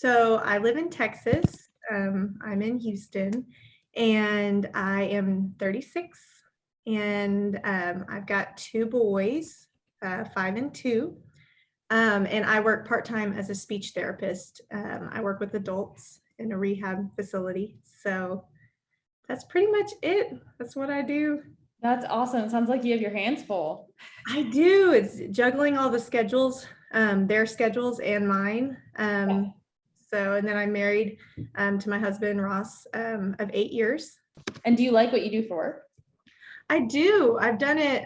So I live in Texas. I'm in Houston, and I am 36, and I've got two boys, 5 and 2. And I work part-time as a speech therapist. I work with adults in a rehab facility. So that's pretty much it. That's what I do. That's awesome. Sounds like you have your hands full. I do. It's juggling all the schedules, their schedules and mine. And then I'm married to my husband, Ross, of 8 years. And do you like what you do for work? I do. I've done it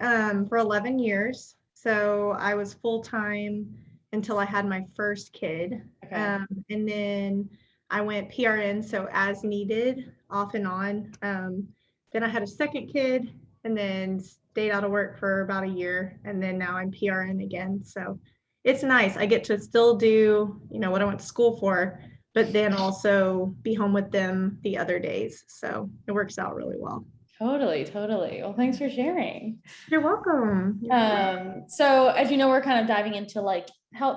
for 11 years. So I was full-time until I had my first kid. Okay. And then I went PRN, so as needed, off and on. Then I had a second kid and then stayed out of work for about a year. And then now I'm PRN again. So it's nice. I get to still do, what I went to school for, but then also be home with them the other days. So it works out really well. Totally. Well, thanks for sharing. You're welcome. So as you know, we're kind of diving into like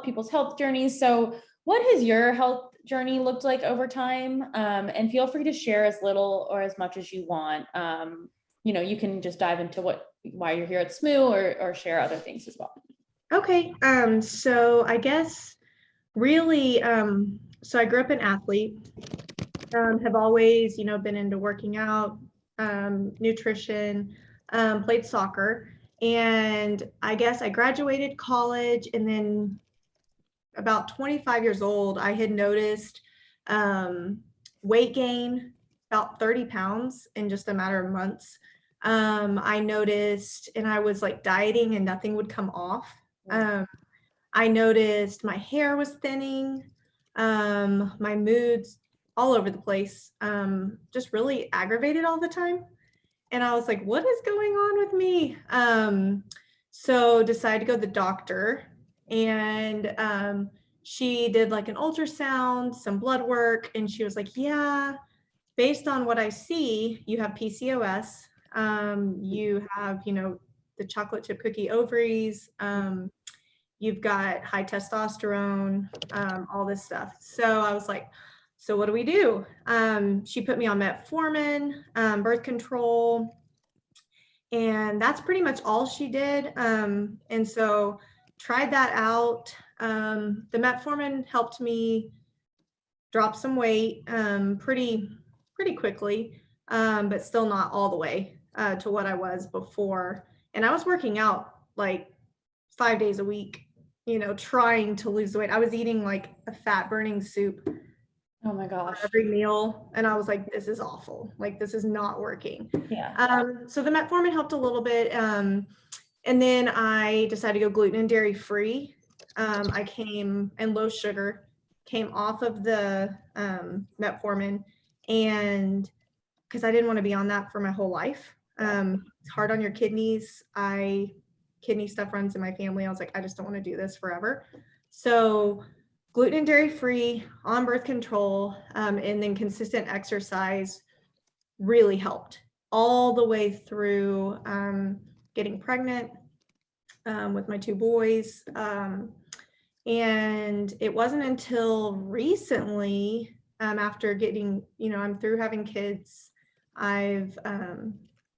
people's health journeys. So what has your health journey looked like over time? And feel free to share as little or as much as you want. You can just dive into why you're here at Smoo or share other things as well. Okay. So I guess really, so I grew up an athlete, have always, been into working out, nutrition, played soccer. And I guess I graduated college, and then about 25 years old, I had noticed weight gain, about 30 pounds in just a matter of months. I noticed, and I was like dieting and nothing would come off. I noticed my hair was thinning, my moods all over the place, just really aggravated all the time. And I was like, what is going on with me? So decided to go to the doctor, and she did like an ultrasound, some blood work, and she was like, yeah, based on what I see, you have PCOS. You have, the chocolate chip cookie ovaries. You've got high testosterone, all this stuff. So I was like, so what do we do? She put me on metformin, birth control, and that's pretty much all she did. And so tried that out. The metformin helped me drop some weight pretty quickly, but still not all the way to what I was before. And I was working out like 5 days a week, trying to lose the weight. I was eating like a fat burning soup. Oh my gosh. Every meal. And I was like, this is awful. Like, this is not working. Yeah. So the metformin helped a little bit. And then I decided to go gluten and dairy free. I came and low sugar, came off of the metformin, and because I didn't want to be on that for my whole life. It's hard on your kidneys. Kidney stuff runs in my family. I was like, I just don't want to do this forever. So gluten and dairy free, on birth control, and then consistent exercise really helped all the way through getting pregnant with my two boys. And it wasn't until recently, after getting, I'm through having kids, I've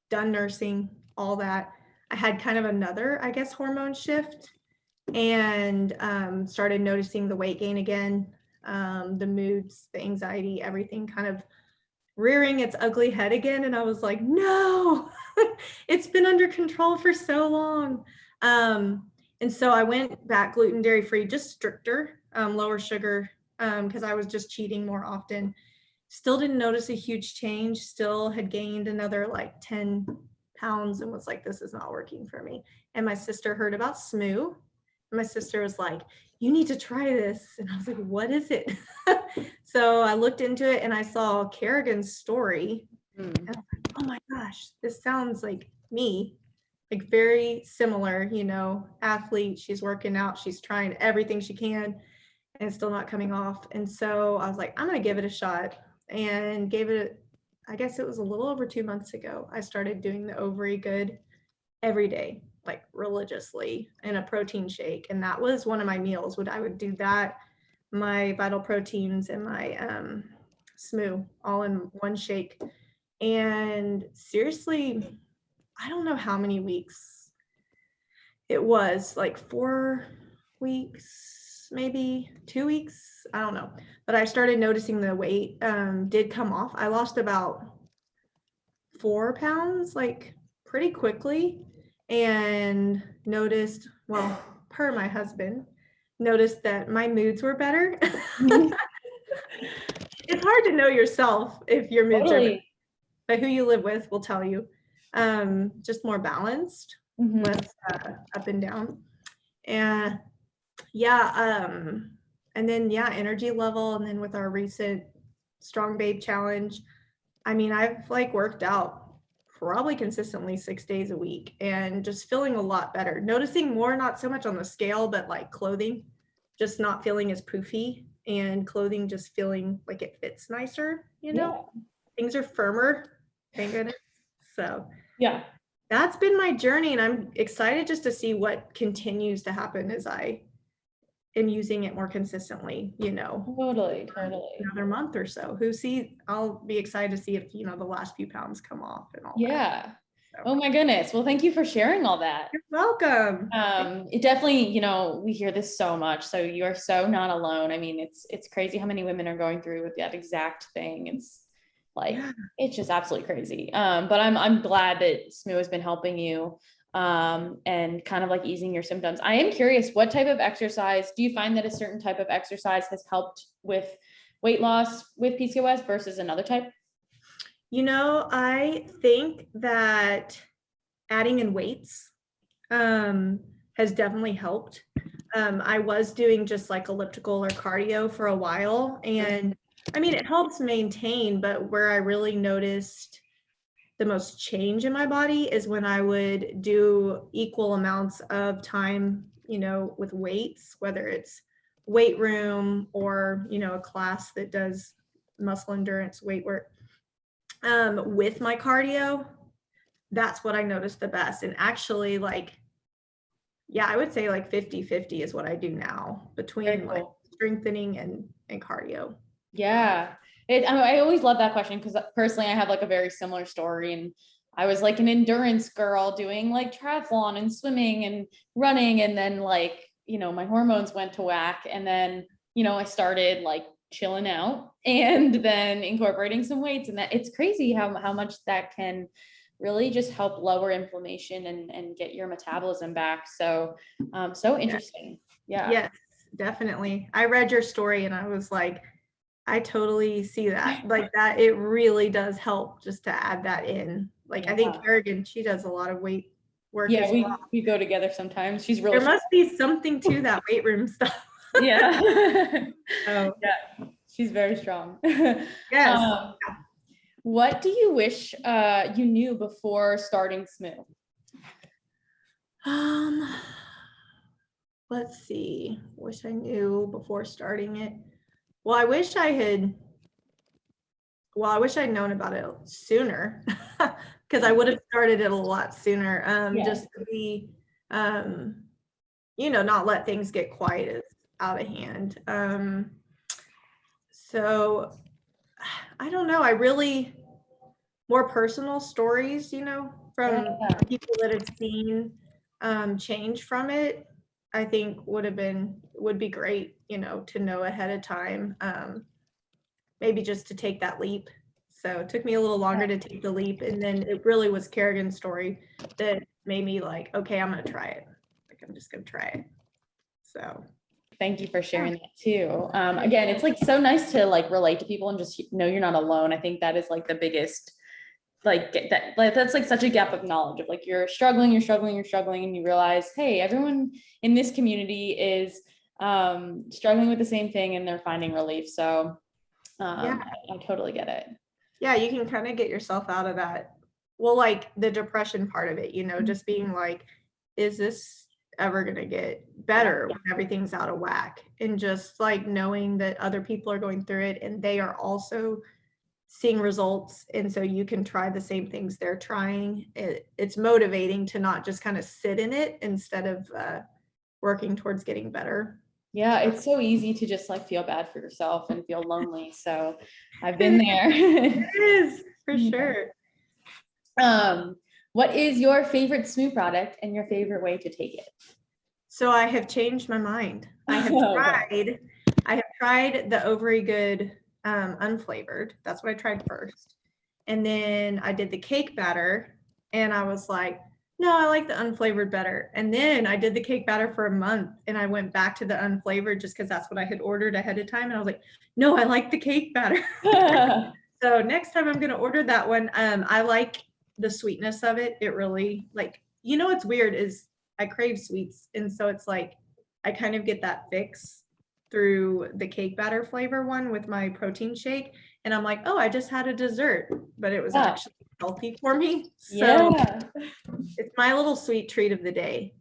done nursing, all that. I had kind of another, I guess, hormone shift, and started noticing the weight gain again, the moods, the anxiety, everything kind of rearing its ugly head again. And I was like, no, it's been under control for so long. And so I went back gluten dairy free, just stricter, lower sugar, because I was just cheating more often. Still didn't notice a huge change, still had gained another like 10 pounds and was like, this is not working for me. And my sister heard about Smoo. My sister was like, you need to try this. And I was like, what is it? So I looked into it and I saw Karagan's story. And I was like, oh my gosh, this sounds like me, like very similar, athlete. She's working out, she's trying everything she can and it's still not coming off. And so I was like, I'm going to give it a shot, and gave it, I guess it was a little over 2 months ago. I started doing the Ovary Good every day, like religiously, in a protein shake. And that was one of my meals. I would do that my vital proteins and my Smoo all in one shake. And seriously, I don't know how many weeks it was, like 4 weeks, maybe 2 weeks. I don't know. But I started noticing the weight did come off. I lost about 4 pounds, like pretty quickly, and noticed, well, per my husband, noticed that my moods were better. It's hard to know yourself if your moods are better, Totally. but who you live with will tell you. Just more balanced, Mhm. less up and down. And yeah, and then yeah, energy level. And then with our recent Strong Babe Challenge, I mean, I've like worked out probably consistently 6 days a week and just feeling a lot better. Noticing more, not so much on the scale, but like clothing, just not feeling as poofy, and clothing just feeling like it fits nicer, you know? Yeah. Things are firmer, thank goodness. So Yeah. that's been my journey, and I'm excited just to see what continues to happen as I am using it more consistently, you know, Totally. Totally. another month or so. I'll be excited to see if, you know, the last few pounds come off and all that. Yeah. So, Oh my goodness. Well, thank you for sharing all that. you're welcome. It definitely, you know, we hear this so much. So you are so not alone. I mean, it's crazy how many women are going through with that exact thing. It's like, Yeah. it's just absolutely crazy. But I'm glad that Smoo has been helping you and kind of like easing your symptoms. I am curious, what type of exercise do you find that a certain type of exercise has helped with weight loss with PCOS versus another type? You know, I think that adding in weights has definitely helped. I was doing just like elliptical or cardio for a while, and I mean, it helps maintain, but where I really noticed the most change in my body is when I would do equal amounts of time, you know, with weights, whether it's weight room or, you know, a class that does muscle endurance weight work, with my cardio. That's what I noticed the best. And actually, like, yeah, I would say like 50-50 is what I do now Very between like cool. strengthening and cardio. Yeah. I always love that question because personally I have like a very similar story, and I was like an endurance girl doing like triathlon and swimming and running, and then like, you know, my hormones went to whack, and then, you know, I started like chilling out and then incorporating some weights, and that it's crazy how much that can really just help lower inflammation and get your metabolism back. So so interesting. Yeah. Yes, definitely. I read your story and I was like, I totally see that. Like that, it really does help just to add that in. Like I think Yeah. Karagan, she does a lot of weight work Yeah, as well. we go together sometimes. She's There really must be something to that weight room stuff. yeah. Oh, Yeah, she's very strong. yes. Um, what do you wish you knew before starting Smoo? Um, let's see. Wish I knew before starting it. Well, I wish I had known about it sooner, because I would have started it a lot sooner. Yeah. Just to be, um, you know, not let things get quite as out of hand. So I don't know. I really more personal stories, you know, from Yeah. people that have seen change from it. I think would be great, you know, to know ahead of time. Maybe just to take that leap. So it took me a little longer to take the leap, and then it really was Karagan's story that made me like, okay, I'm gonna try it. Like I'm just gonna try it. So Thank you for sharing that too. Again, it's like so nice to like relate to people and just know you're not alone. I think that is like the biggest, like that's like such a gap of knowledge of like you're struggling, and you realize, hey, everyone in this community is struggling with the same thing and they're finding relief. So yeah, I totally get it. yeah, you can kind of get yourself out of that. Well, like the depression part of it, you know, just being like, is this ever gonna get better when everything's out of whack? And just like knowing that other people are going through it and they are also seeing results, and so you can try the same things they're trying. It's motivating to not just kind of sit in it instead of working towards getting better. Yeah, it's so easy to just like feel bad for yourself and feel lonely. So I've been It there. is for Yeah. sure. What is your favorite Smoo product and your favorite way to take it? So I have changed my mind. Okay. I have tried the Ovary Good unflavored. That's what I tried first. And then I did the cake batter and I was like, no, I like the unflavored better. And then I did the cake batter for a month and I went back to the unflavored just because that's what I had ordered ahead of time. And I was like, no, I like the cake batter. So next time I'm gonna order that one. I like the sweetness of it. It really like, what's weird is I crave sweets. And so it's like I kind of get that fix through the cake batter flavor one with my protein shake. And I'm like, oh, I just had a dessert, but it was Yeah. actually healthy for me. So Yeah. it's my little sweet treat of the day.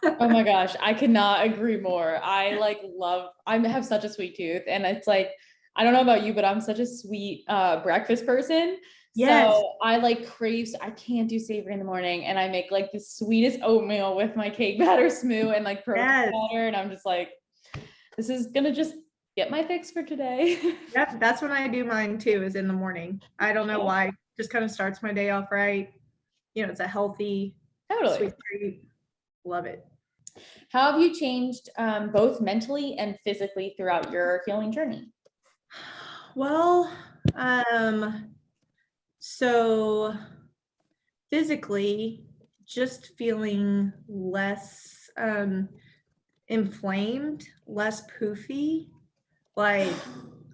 Oh my gosh, I could not agree more. I like love, I have such a sweet tooth and it's like, I don't know about you, but I'm such a sweet breakfast person. Yes. So I like crave, I can't do savory in the morning and I make like the sweetest oatmeal with my cake batter Smoo and like protein Yes. powder. And I'm just like, this is gonna just get my fix for today. Yep. That's when I do mine too, is in the morning. I don't know why. Just kind of starts my day off right. It's a healthy, Totally. sweet treat. Love it. How have you changed both mentally and physically throughout your healing journey? Well, so physically, just feeling less inflamed, less poofy. Like,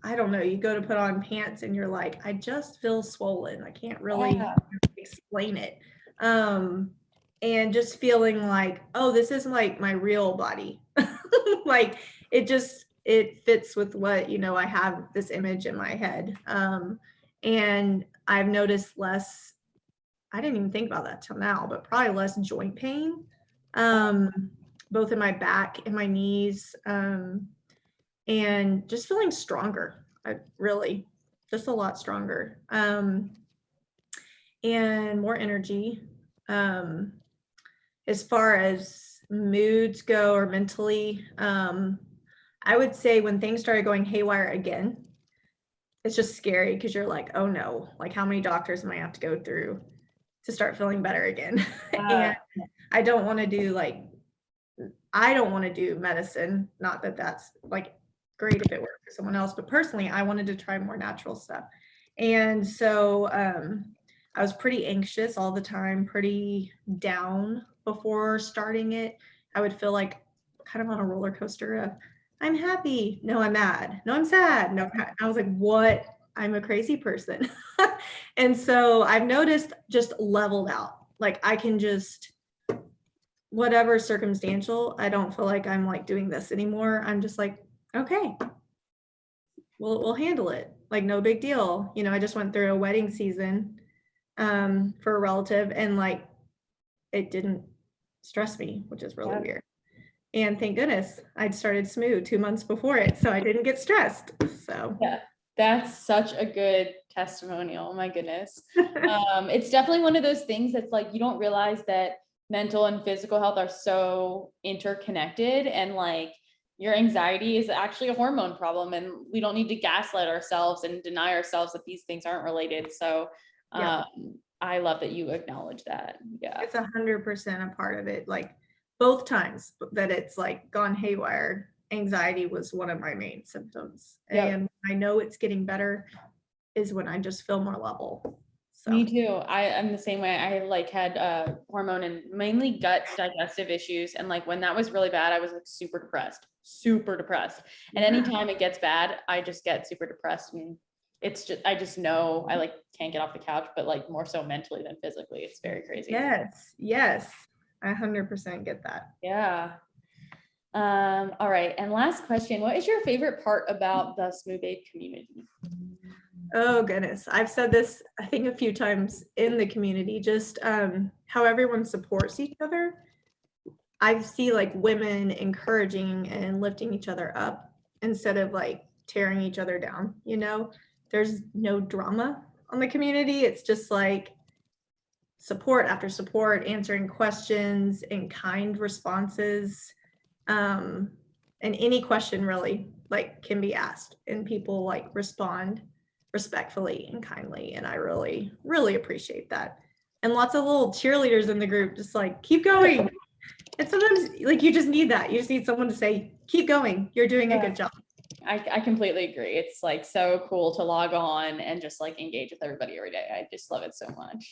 I don't know, you go to put on pants and you're like, I just feel swollen. I can't really Yeah. explain it. And just feeling like, oh, this is like my real body. Like it fits with what, I have this image in my head. And I've noticed less, I didn't even think about that till now, but probably less joint pain, both in my back and my knees, and just feeling stronger. I really, just a lot stronger, and more energy. As far as moods go or mentally, I would say when things started going haywire again, it's just scary because you're like, oh no, like how many doctors am I have to go through to start feeling better again? And I don't want to do medicine. Not that that's like great if it worked for someone else, but personally, I wanted to try more natural stuff. And so I was pretty anxious all the time, pretty down before starting it. I would feel like kind of on a roller coaster of, I'm happy. No, I'm mad. No, I'm sad. No, I was like, what? I'm a crazy person. And so I've noticed just leveled out. Like I can just, whatever circumstantial, I don't feel like I'm like doing this anymore. I'm just like, okay, we'll handle it. Like no big deal. I just went through a wedding season for a relative and like it didn't stress me, which is really weird. And thank goodness I'd started Smoo 2 months before it, so I didn't get stressed. So Yeah, that's such a good testimonial. Oh my goodness. It's definitely one of those things that's like you don't realize that mental and physical health are so interconnected and like your anxiety is actually a hormone problem and we don't need to gaslight ourselves and deny ourselves that these things aren't related. So yeah, I love that you acknowledge that. Yeah. it's 100% a part of it. Like both times that it's like gone haywire, anxiety was one of my main symptoms. Yep. And I know it's getting better is when I just feel more level. So Me too. I'm the same way. I like had hormone and mainly gut digestive issues. And like when that was really bad, I was like super depressed. And anytime it gets bad, I just get super depressed. And it's just I just know I like can't get off the couch, but like more so mentally than physically. It's very crazy. Yes. I 100% get that. Yeah. All right. And last question. What is your favorite part about the Smoo Babe community? Oh goodness. I've said this, I think a few times in the community, just how everyone supports each other. I see like women encouraging and lifting each other up instead of like tearing each other down, There's no drama on the community. It's just like support after support, answering questions and kind responses. and any question really like can be asked, and people like respond respectfully and kindly, and I really, really appreciate that. And lots of little cheerleaders in the group, just like, keep going. And sometimes like you just need that. You just need someone to say, keep going, you're doing a good job. I completely agree. It's like so cool to log on and just like engage with everybody every day. I just love it so much.